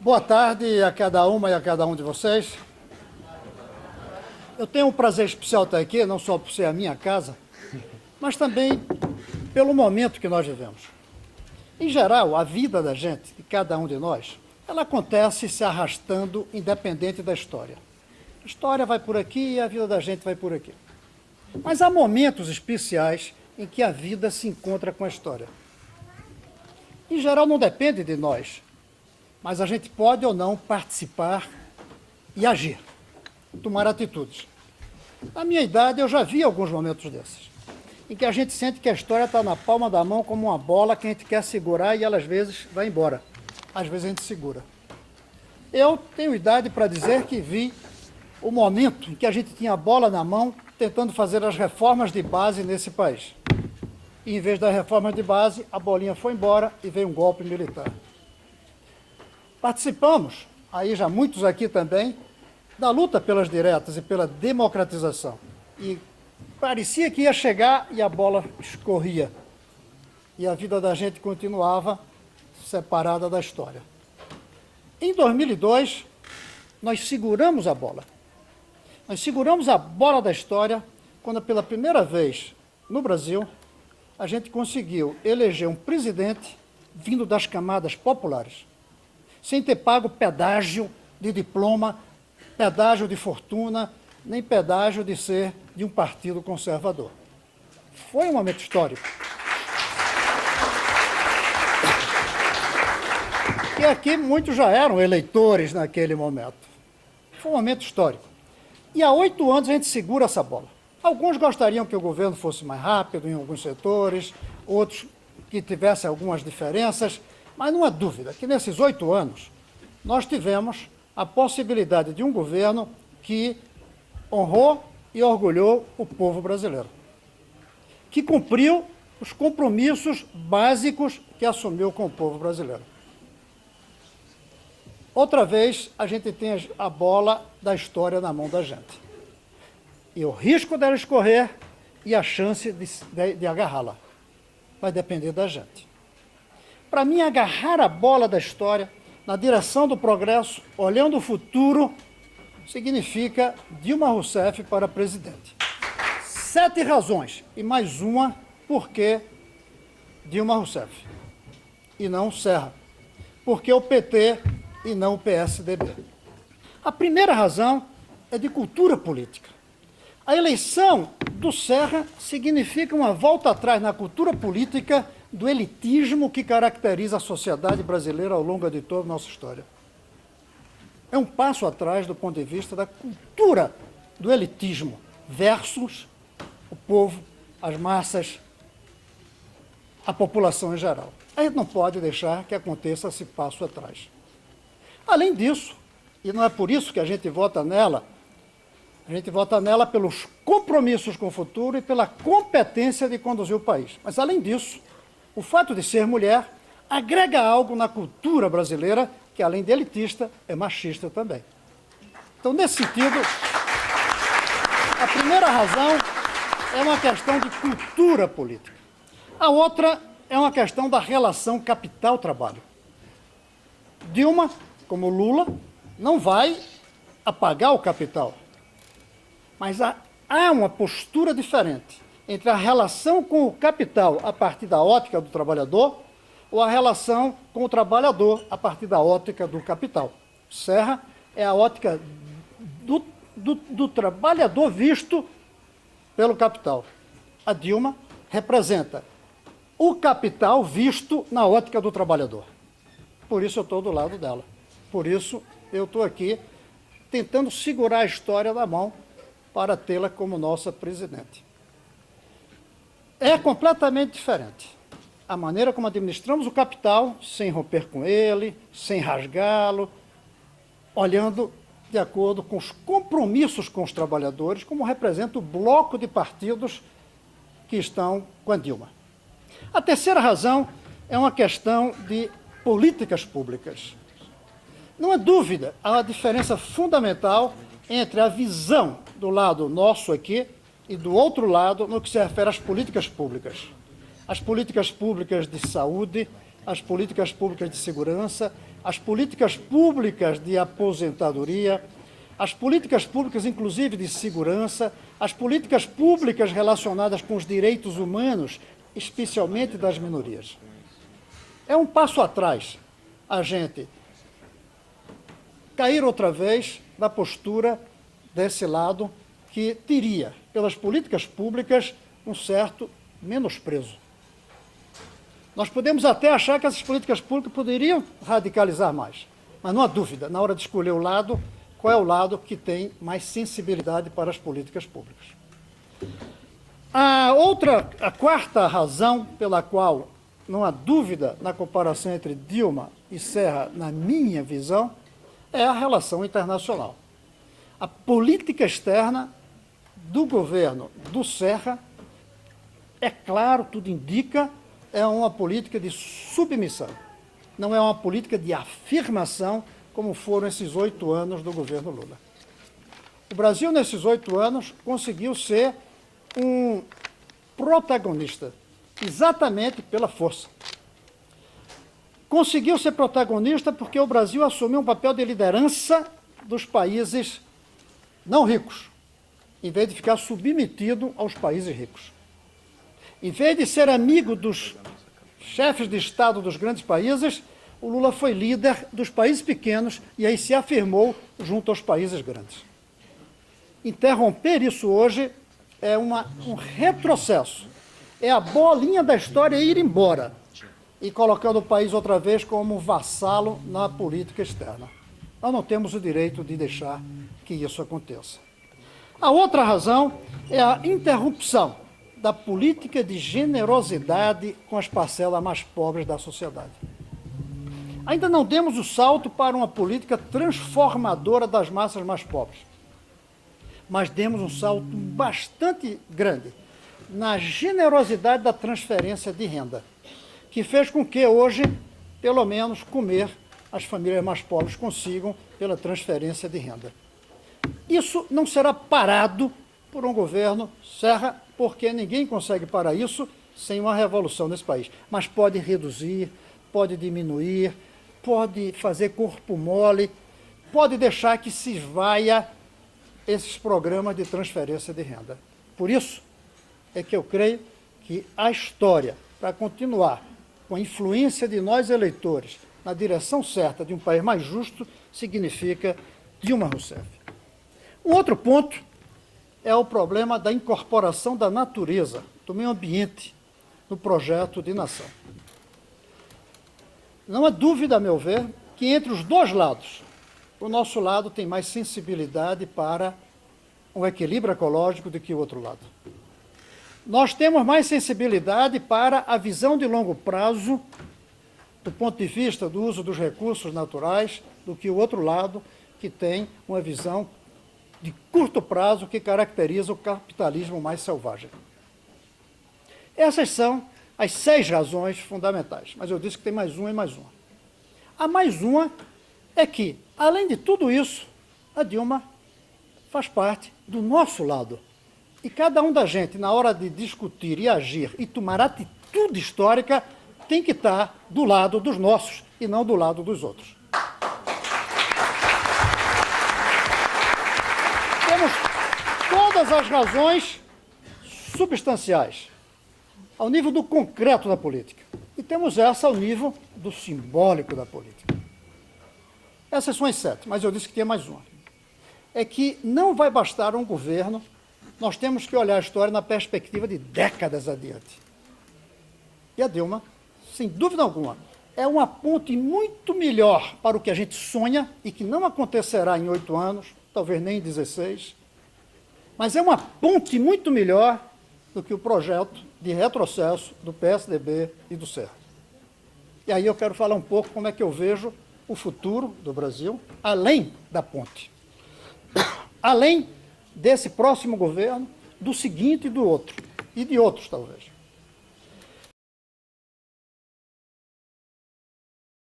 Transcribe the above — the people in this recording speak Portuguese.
Boa tarde a cada uma e a cada um de vocês. Eu tenho um prazer especial estar aqui, não só por ser a minha casa, mas também pelo momento que nós vivemos. Em geral, a vida da gente, de cada um de nós, ela acontece se arrastando independente da história. A história vai por aqui e a vida da gente vai por aqui. Mas há momentos especiais em que a vida se encontra com a história. Em geral, não depende de nós, mas a gente pode ou não participar e agir, tomar atitudes. Na minha idade, eu já vi alguns momentos desses, em que a gente sente que a história está na palma da mão como uma bola que a gente quer segurar e ela, às vezes, vai embora. Às vezes a gente segura. Eu tenho idade para dizer que vi o momento em que a gente tinha a bola na mão tentando fazer as reformas de base nesse país. E, em vez das reformas de base, a bolinha foi embora e veio um golpe militar. Participamos, aí já muitos aqui também, da luta pelas diretas e pela democratização. E parecia que ia chegar e a bola escorria. E a vida da gente continuava separada da história. Em 2002, nós seguramos a bola. Nós seguramos a bola da história quando, pela primeira vez no Brasil, a gente conseguiu eleger um presidente vindo das camadas populares, sem ter pago pedágio de diploma, pedágio de fortuna, nem pedágio de ser de um partido conservador. Foi um momento histórico. E aqui muitos já eram eleitores naquele momento. Foi um momento histórico. E há 8 anos a gente segura essa bola. Alguns gostariam que o governo fosse mais rápido em alguns setores, outros que tivessem algumas diferenças, mas não há dúvida que nesses 8 anos nós tivemos a possibilidade de um governo que honrou e orgulhou o povo brasileiro, que cumpriu os compromissos básicos que assumiu com o povo brasileiro. Outra vez, a gente tem a bola da história na mão da gente. E o risco dela escorrer e a chance de agarrá-la. Vai depender da gente. Para mim, agarrar a bola da história na direção do progresso, olhando o futuro, significa Dilma Rousseff para presidente. 7 razões, e mais uma, por que Dilma Rousseff, e não Serra. Porque o PT e não o PSDB. A primeira razão é de cultura política. A eleição do Serra significa uma volta atrás na cultura política do elitismo que caracteriza a sociedade brasileira ao longo de toda a nossa história. É um passo atrás do ponto de vista da cultura do elitismo versus o povo, as massas, a população em geral. A gente não pode deixar que aconteça esse passo atrás. Além disso, e não é por isso que a gente vota nela pelos compromissos com o futuro e pela competência de conduzir o país. Mas, além disso, o fato de ser mulher agrega algo na cultura brasileira que, além de elitista, é machista também. Então, nesse sentido, a primeira razão é uma questão de cultura política. A outra é uma questão da relação capital-trabalho. Dilma, como Lula, não vai apagar o capital. Mas há uma postura diferente entre a relação com o capital a partir da ótica do trabalhador ou a relação com o trabalhador a partir da ótica do capital. Serra é a ótica do trabalhador visto pelo capital. A Dilma representa o capital visto na ótica do trabalhador. Por isso eu estou do lado dela. Por isso, eu estou aqui tentando segurar a história na mão para tê-la como nossa presidente. É completamente diferente a maneira como administramos o capital, sem romper com ele, sem rasgá-lo, olhando de acordo com os compromissos com os trabalhadores, como representa o bloco de partidos que estão com a Dilma. A terceira razão é uma questão de políticas públicas. Não há dúvida, há uma diferença fundamental entre a visão do lado nosso aqui e do outro lado no que se refere às políticas públicas. As políticas públicas de saúde, as políticas públicas de segurança, as políticas públicas de aposentadoria, as políticas públicas, inclusive, de segurança, as políticas públicas relacionadas com os direitos humanos, especialmente das minorias. É um passo atrás a gente cair outra vez na postura desse lado que teria, pelas políticas públicas, um certo menosprezo. Nós podemos até achar que essas políticas públicas poderiam radicalizar mais, mas não há dúvida, na hora de escolher o lado, qual é o lado que tem mais sensibilidade para as políticas públicas. A quarta razão pela qual não há dúvida na comparação entre Dilma e Serra, na minha visão, é a relação internacional. A política externa do governo do Serra, é claro, tudo indica, é uma política de submissão. Não é uma política de afirmação, como foram esses 8 anos do governo Lula. O Brasil, nesses 8 anos, conseguiu ser um protagonista, exatamente pela força. Conseguiu ser protagonista porque o Brasil assumiu um papel de liderança dos países não ricos, em vez de ficar submetido aos países ricos. Em vez de ser amigo dos chefes de Estado dos grandes países, o Lula foi líder dos países pequenos e aí se afirmou junto aos países grandes. Interromper isso hoje é um retrocesso. É a bolinha da história ir embora e colocando o país outra vez como vassalo na política externa. Nós não temos o direito de deixar que isso aconteça. A outra razão é a interrupção da política de generosidade com as parcelas mais pobres da sociedade. Ainda não demos o salto para uma política transformadora das massas mais pobres, mas demos um salto bastante grande na generosidade da transferência de renda, que fez com que hoje, pelo menos, comer as famílias mais pobres consigam pela transferência de renda. Isso não será parado por um governo Serra, porque ninguém consegue parar isso sem uma revolução nesse país. Mas pode reduzir, pode diminuir, pode fazer corpo mole, pode deixar que se esvaia esses programas de transferência de renda. Por isso é que eu creio que a história, para continuar com a influência de nós eleitores na direção certa de um país mais justo, significa Dilma Rousseff. Um outro ponto é o problema da incorporação da natureza, do meio ambiente, no projeto de nação. Não há dúvida, a meu ver, que entre os dois lados, o nosso lado tem mais sensibilidade para um equilíbrio ecológico do que o outro lado. Nós temos mais sensibilidade para a visão de longo prazo, do ponto de vista do uso dos recursos naturais, do que o outro lado, que tem uma visão de curto prazo que caracteriza o capitalismo mais selvagem. Essas são as 6 razões fundamentais, mas eu disse que tem mais uma e mais uma. A mais uma é que, além de tudo isso, a Dilma faz parte do nosso lado. E cada um da gente, na hora de discutir e agir e tomar atitude histórica, tem que estar do lado dos nossos e não do lado dos outros. Temos todas as razões substanciais ao nível do concreto da política. E temos essa ao nível do simbólico da política. Essas são as 7, mas eu disse que tinha mais uma. É que não vai bastar um governo, nós temos que olhar a história na perspectiva de décadas adiante. E a Dilma, sem dúvida alguma, é uma ponte muito melhor para o que a gente sonha e que não acontecerá em 8 anos, talvez nem em 16, mas é uma ponte muito melhor do que o projeto de retrocesso do PSDB e do Serra. E aí eu quero falar um pouco como é que eu vejo o futuro do Brasil, além da ponte. Além desse próximo governo, do seguinte e do outro, e de outros talvez.